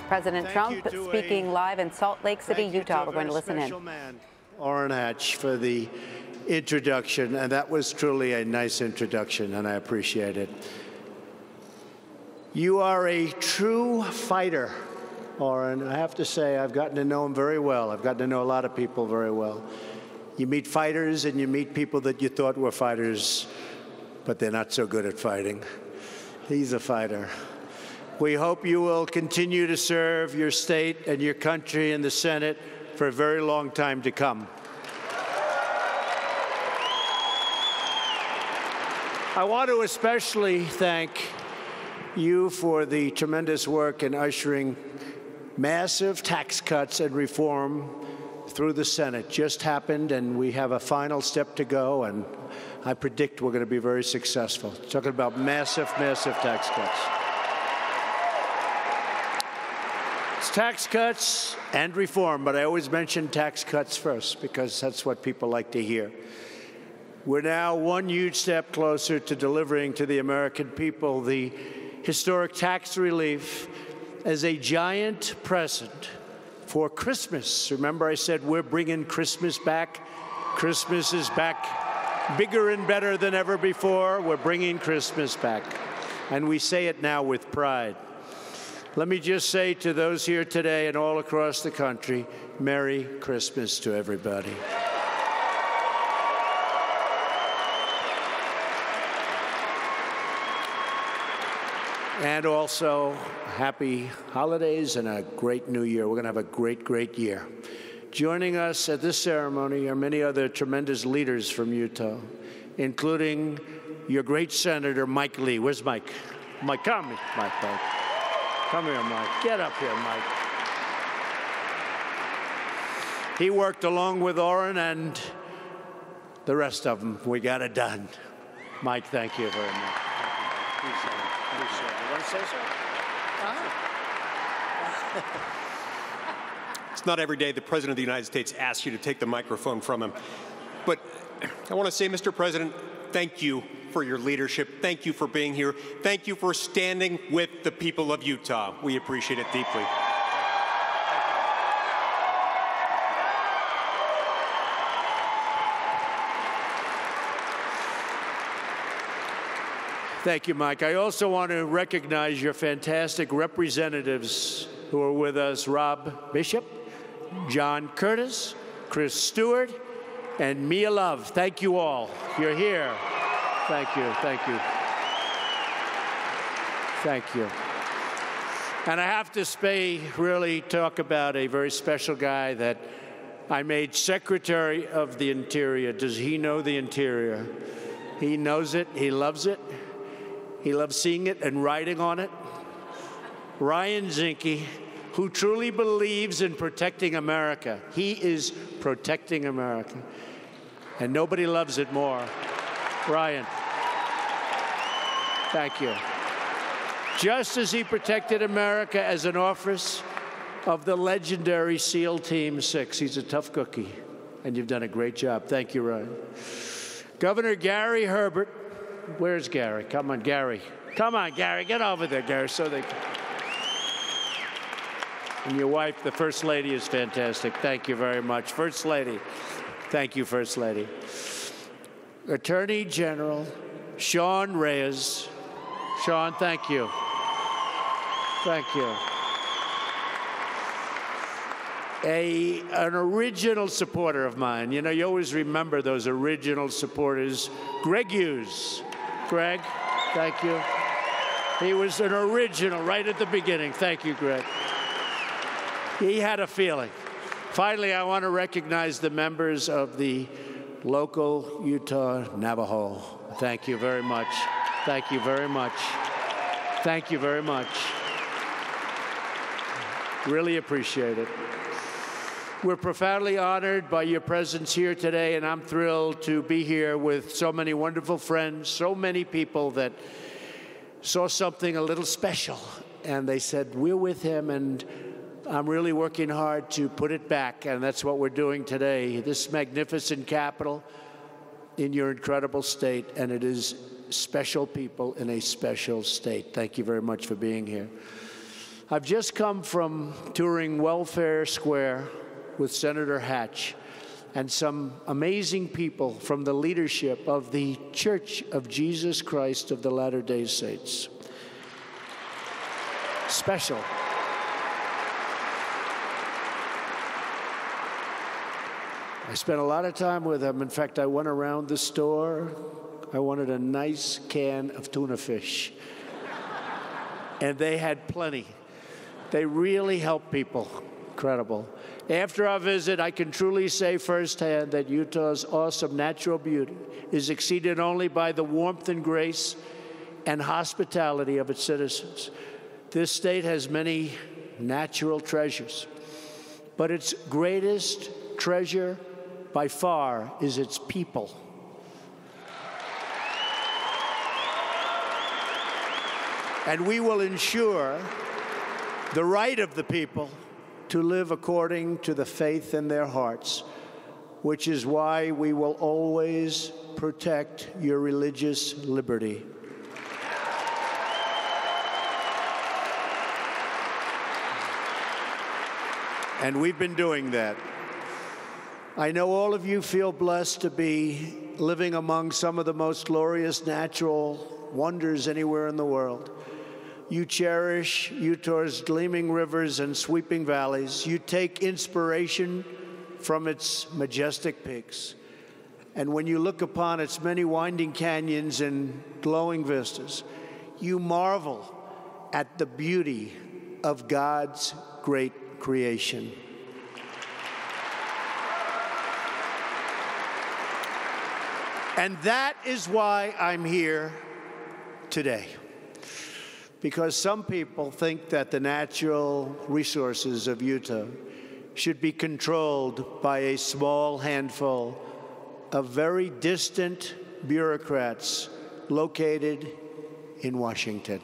President Trump speaking live in Salt Lake City, Utah. We're going to listen in. Man, Orrin Hatch, for the introduction, and that was truly a nice introduction, and I appreciate it. You are a true fighter, Orrin. I have to say, I've gotten to know him very well. I've gotten to know a lot of people very well. You meet fighters, and you meet people that you thought were fighters, but they're not so good at fighting. He's a fighter. We hope you will continue to serve your state and your country in the Senate for a very long time to come. I want to especially thank you for the tremendous work in ushering massive tax cuts and reform through the Senate. Just happened, and we have a final step to go, and I predict we're going to be very successful. Talking about massive, massive tax cuts. It's tax cuts and reform, but I always mention tax cuts first because that's what people like to hear. We're now one huge step closer to delivering to the American people the historic tax relief as a giant present for Christmas. Remember I said we're bringing Christmas back? Christmas is back bigger and better than ever before. We're bringing Christmas back. And we say it now with pride. Let me just say to those here today and all across the country, Merry Christmas to everybody. And also, happy holidays and a great new year. We're going to have a great, great year. Joining us at this ceremony are many other tremendous leaders from Utah, including your great Senator, Mike Lee. Where's Mike? Mike, come here, Mike. Come here, Mike. Get up here, Mike. He worked along with Orrin and the rest of them. We got it done. Mike, thank you very much. Appreciate it. You want to say so? It's not every day the President of the United States asks you to take the microphone from him. But I want to say, Mr. President, thank you for your leadership. Thank you for being here. Thank you for standing with the people of Utah. We appreciate it deeply. Thank you, Mike. I also want to recognize your fantastic representatives who are with us, Rob Bishop, John Curtis, Chris Stewart, and Mia Love. Thank you all. You're here. Thank you. Thank you. Thank you. And I have to really talk about a very special guy that I made Secretary of the Interior. Does he know the Interior? He knows it. He loves it. He loves seeing it and writing on it. Ryan Zinke, who truly believes in protecting America. He is protecting America. And nobody loves it more. Ryan, thank you. Just as he protected America as an officer of the legendary SEAL Team 6. He's a tough cookie, and you've done a great job. Thank you, Ryan. Governor Gary Herbert. Where's Gary? Come on, Gary. Come on, Gary. Get over there, Gary, so they can. And your wife, the First Lady, is fantastic. Thank you very much. First Lady. Thank you, First Lady. Attorney General Sean Reyes. Sean, thank you. Thank you. An original supporter of mine. You know, you always remember those original supporters. Greg Hughes. Greg, thank you. He was an original right at the beginning. Thank you, Greg. He had a feeling. Finally, I want to recognize the members of the local Utah Navajo. Thank you very much. Thank you very much. Thank you very much. Really appreciate it. We're profoundly honored by your presence here today, and I'm thrilled to be here with so many wonderful friends, so many people that saw something a little special, and they said, we're with him, and I'm really working hard to put it back, and that's what we're doing today. This magnificent capital in your incredible state, and it is special people in a special state. Thank you very much for being here. I've just come from touring Welfare Square with Senator Hatch and some amazing people from the leadership of the Church of Jesus Christ of the Latter-day Saints. Special. I spent a lot of time with them. In fact, I went around the store. I wanted a nice can of tuna fish. And they had plenty. They really help people. Incredible. After our visit, I can truly say firsthand that Utah's awesome natural beauty is exceeded only by the warmth and grace and hospitality of its citizens. This state has many natural treasures, but its greatest treasure by far is its people. And we will ensure the right of the people to live according to the faith in their hearts, which is why we will always protect your religious liberty. And we've been doing that. I know all of you feel blessed to be living among some of the most glorious natural wonders anywhere in the world. You cherish Utah's gleaming rivers and sweeping valleys. You take inspiration from its majestic peaks. And when you look upon its many winding canyons and glowing vistas, you marvel at the beauty of God's great creation. And that is why I'm here today. Because some people think that the natural resources of Utah should be controlled by a small handful of very distant bureaucrats located in Washington.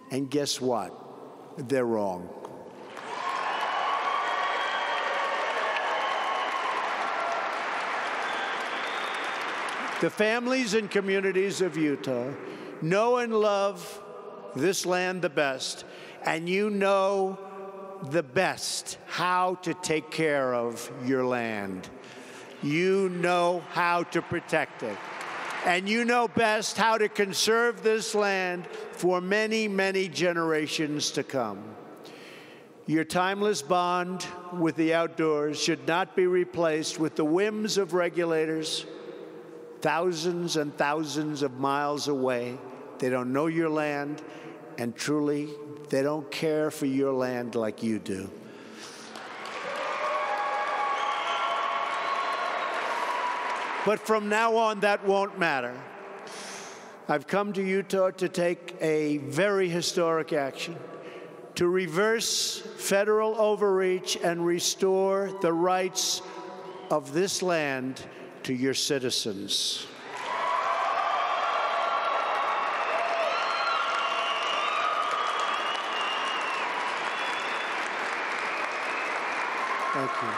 And guess what? They're wrong. The families and communities of Utah know and love this land the best, and you know the best how to take care of your land. You know how to protect it. And you know best how to conserve this land for many, many generations to come. Your timeless bond with the outdoors should not be replaced with the whims of regulators thousands and thousands of miles away. They don't know your land, and truly, they don't care for your land like you do. But from now on, that won't matter. I've come to Utah to take a very historic action, to reverse federal overreach and restore the rights of this land to your citizens. Thank you.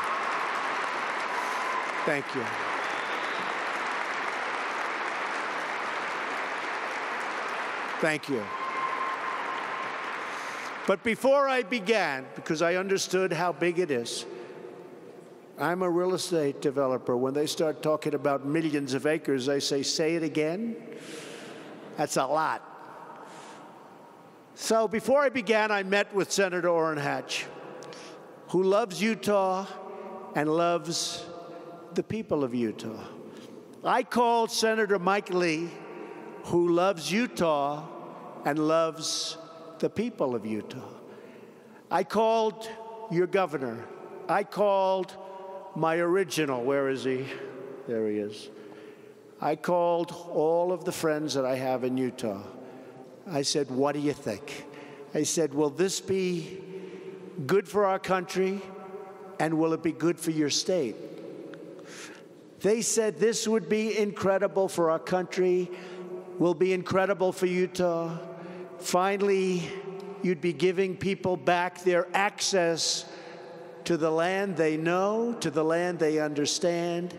Thank you. Thank you. But before I began, because I understood how big it is, I'm a real estate developer. When they start talking about millions of acres, I say it again? That's a lot. So before I began, I met with Senator Orrin Hatch, who loves Utah and loves the people of Utah. I called Senator Mike Lee, who loves Utah and loves the people of Utah. I called your governor. I called my original, where is he? There he is. I called all of the friends that I have in Utah. I said, what do you think? I said, will this be good for our country, and will it be good for your state? They said this would be incredible for our country, will be incredible for Utah. Finally, you'd be giving people back their access to the land they know, to the land they understand,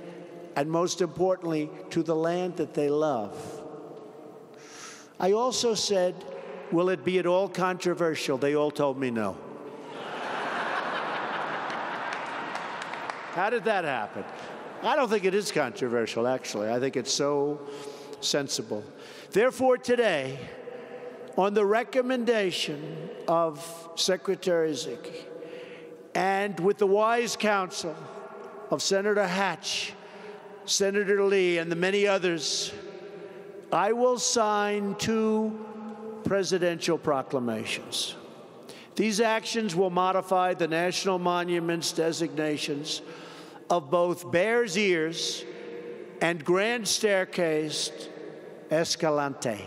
and most importantly, to the land that they love. I also said will it be at all controversial? They all told me no. How did that happen? I don't think it is controversial, actually. I think it's so sensible. Therefore, today, on the recommendation of Secretary Zicke, and with the wise counsel of Senator Hatch, Senator Lee, and the many others, I will sign 2 presidential proclamations. These actions will modify the national monuments designations of both Bears Ears and Grand Staircase Escalante.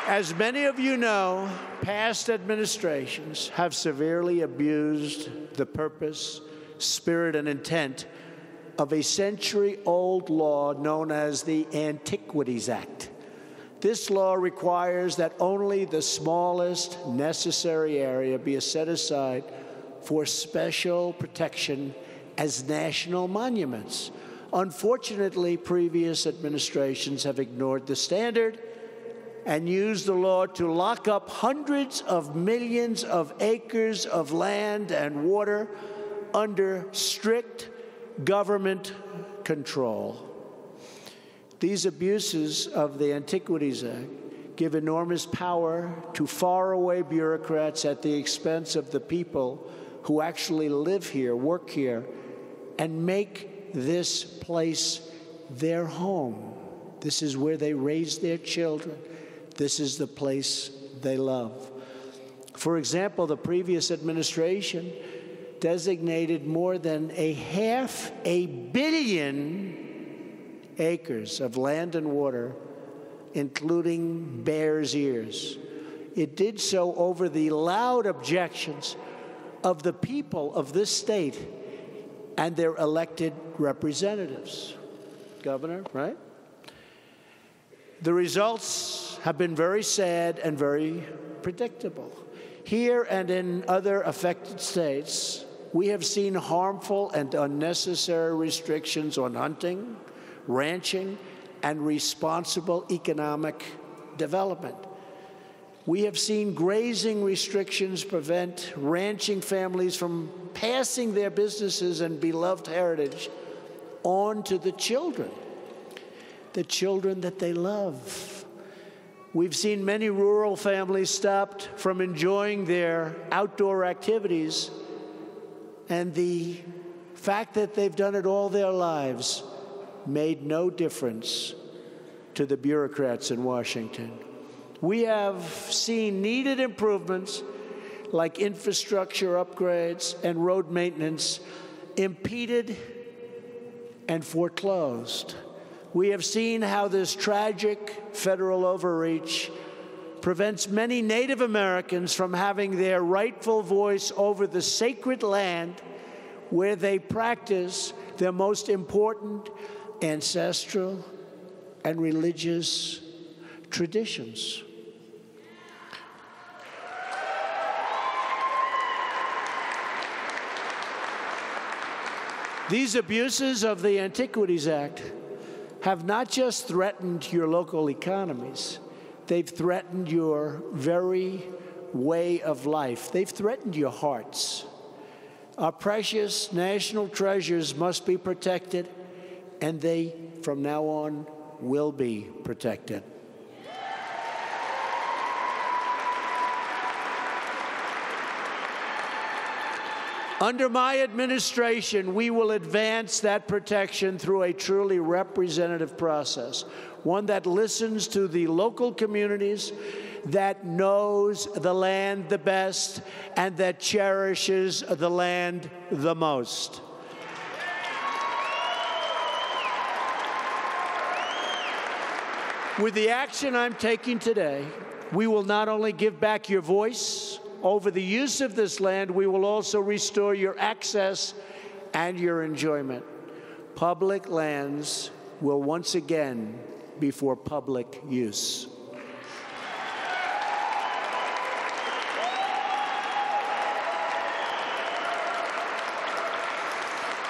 As many of you know, past administrations have severely abused the purpose, spirit, and intent of a century-old law known as the Antiquities Act. This law requires that only the smallest necessary area be set aside for special protection as national monuments. Unfortunately, previous administrations have ignored the standard and used the law to lock up hundreds of millions of acres of land and water under strict government control. These abuses of the Antiquities Act give enormous power to faraway bureaucrats at the expense of the people who actually live here, work here, and make this place their home. This is where they raise their children. This is the place they love. For example, the previous administration designated more than 500 million acres of land and water, including Bears Ears. It did so over the loud objections of the people of this state and their elected representatives. Governor, right? The results have been very sad and very predictable. Here and in other affected states, we have seen harmful and unnecessary restrictions on hunting, ranching, and responsible economic development. We have seen grazing restrictions prevent ranching families from passing their businesses and beloved heritage on to the children that they love. We've seen many rural families stopped from enjoying their outdoor activities, and the fact that they've done it all their lives made no difference to the bureaucrats in Washington. We have seen needed improvements like infrastructure upgrades and road maintenance impeded and foreclosed. We have seen how this tragic federal overreach prevents many Native Americans from having their rightful voice over the sacred land where they practice their most important ancestral and religious traditions. These abuses of the Antiquities Act have not just threatened your local economies, they've threatened your very way of life. They've threatened your hearts. Our precious national treasures must be protected, and they, from now on, will be protected. Under my administration, we will advance that protection through a truly representative process, one that listens to the local communities, that knows the land the best, and that cherishes the land the most. With the action I'm taking today, we will not only give back your voice over the use of this land, we will also restore your access and your enjoyment. Public lands will once again be for public use.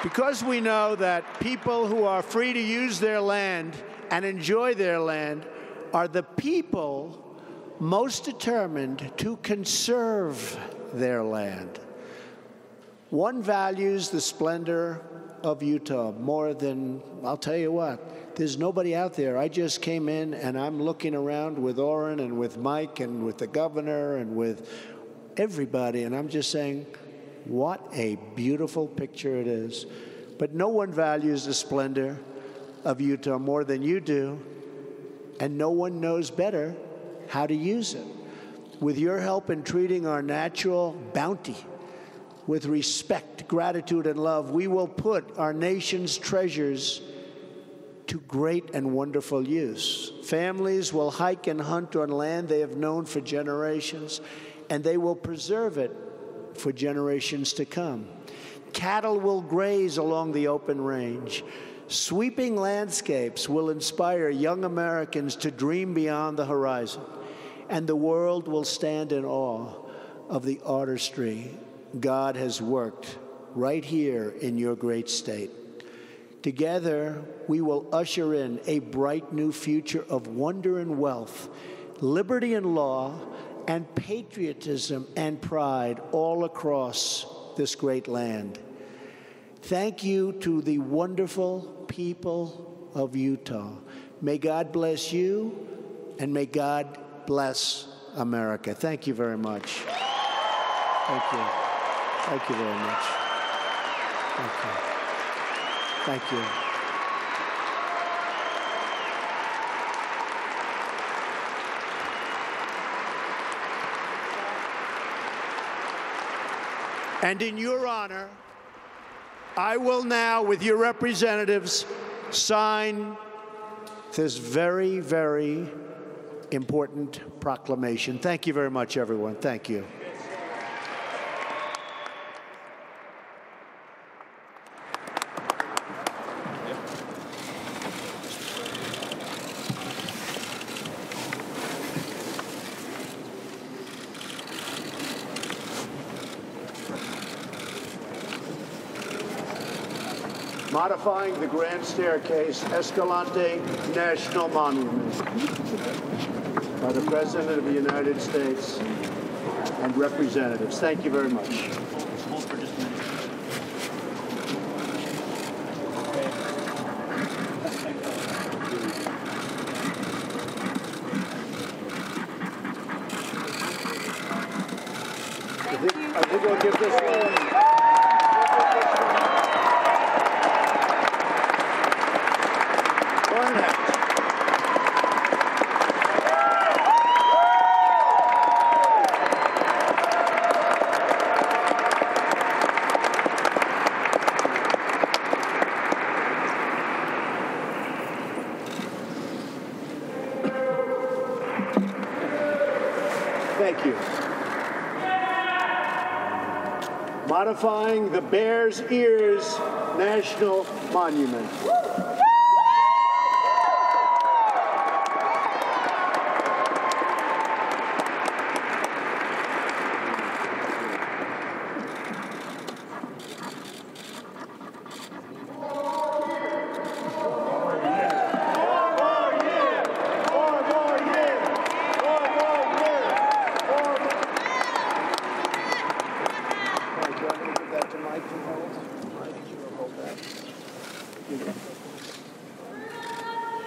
Because we know that people who are free to use their land and enjoy their land are the people most determined to conserve their land. One values the splendor of Utah more than, I'll tell you what, there's nobody out there. I just came in and I'm looking around with Orrin and with Mike and with the governor and with everybody, and I'm just saying, what a beautiful picture it is. But no one values the splendor of Utah more than you do, and no one knows better how to use it. With your help in treating our natural bounty with respect, gratitude, and love, we will put our nation's treasures to great and wonderful use. Families will hike and hunt on land they have known for generations, and they will preserve it for generations to come. Cattle will graze along the open range. Sweeping landscapes will inspire young Americans to dream beyond the horizon, and the world will stand in awe of the artistry God has worked right here in your great state. Together, we will usher in a bright new future of wonder and wealth, liberty and law, and patriotism and pride all across this great land. Thank you to the wonderful people of Utah. May God bless you, and may God bless America. Thank you very much. Thank you. Thank you very much. Thank you. Thank you. And in your honor, I will now, with your representatives, sign this very, very important proclamation. Thank you very much, everyone. Thank you. Modifying the Grand Staircase, Escalante National Monument, by the President of the United States and representatives. Thank you very much. Hold for just a minute. I think we'll give this one. Thank you. Modifying the Bears Ears National Monument.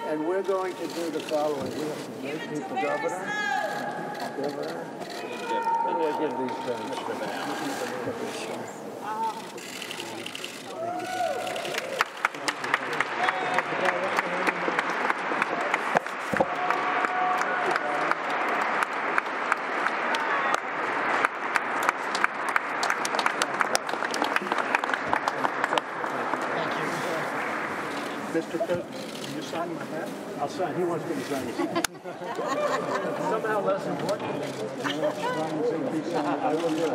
And we're going to do the following. We have some great people, Governor. How do I give these things? Mr. President, can you sign my hat? I'll sign. He wants me to sign his hat. Somehow less important. I will do it.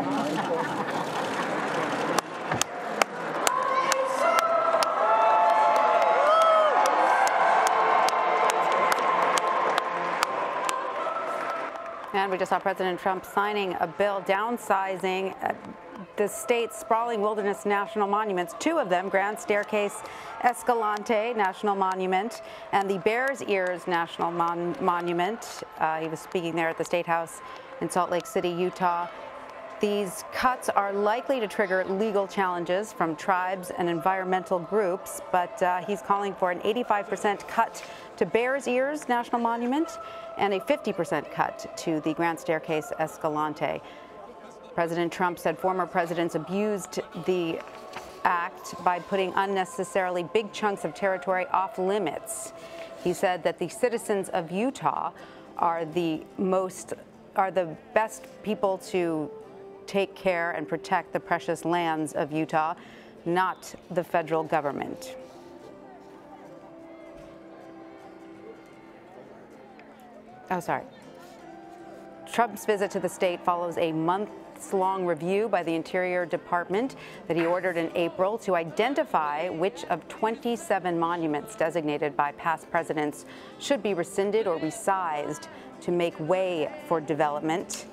And we just saw President Trump signing a bill downsizing the state's sprawling wilderness national monuments, two of them, Grand Staircase Escalante National Monument and the Bears Ears National Monument. He was speaking there at the State House in Salt Lake City, Utah. These cuts are likely to trigger legal challenges from tribes and environmental groups, but he's calling for an 85% cut to Bears Ears National Monument and a 50% cut to the Grand Staircase Escalante. President Trump said former presidents abused the act by putting unnecessarily big chunks of territory off limits. He said that the citizens of Utah are the best people to take care and protect the precious lands of Utah, not the federal government. Oh, sorry. Trump's visit to the state follows a months-long review by the Interior Department that he ordered in April to identify which of 27 monuments designated by past presidents should be rescinded or resized to make way for development.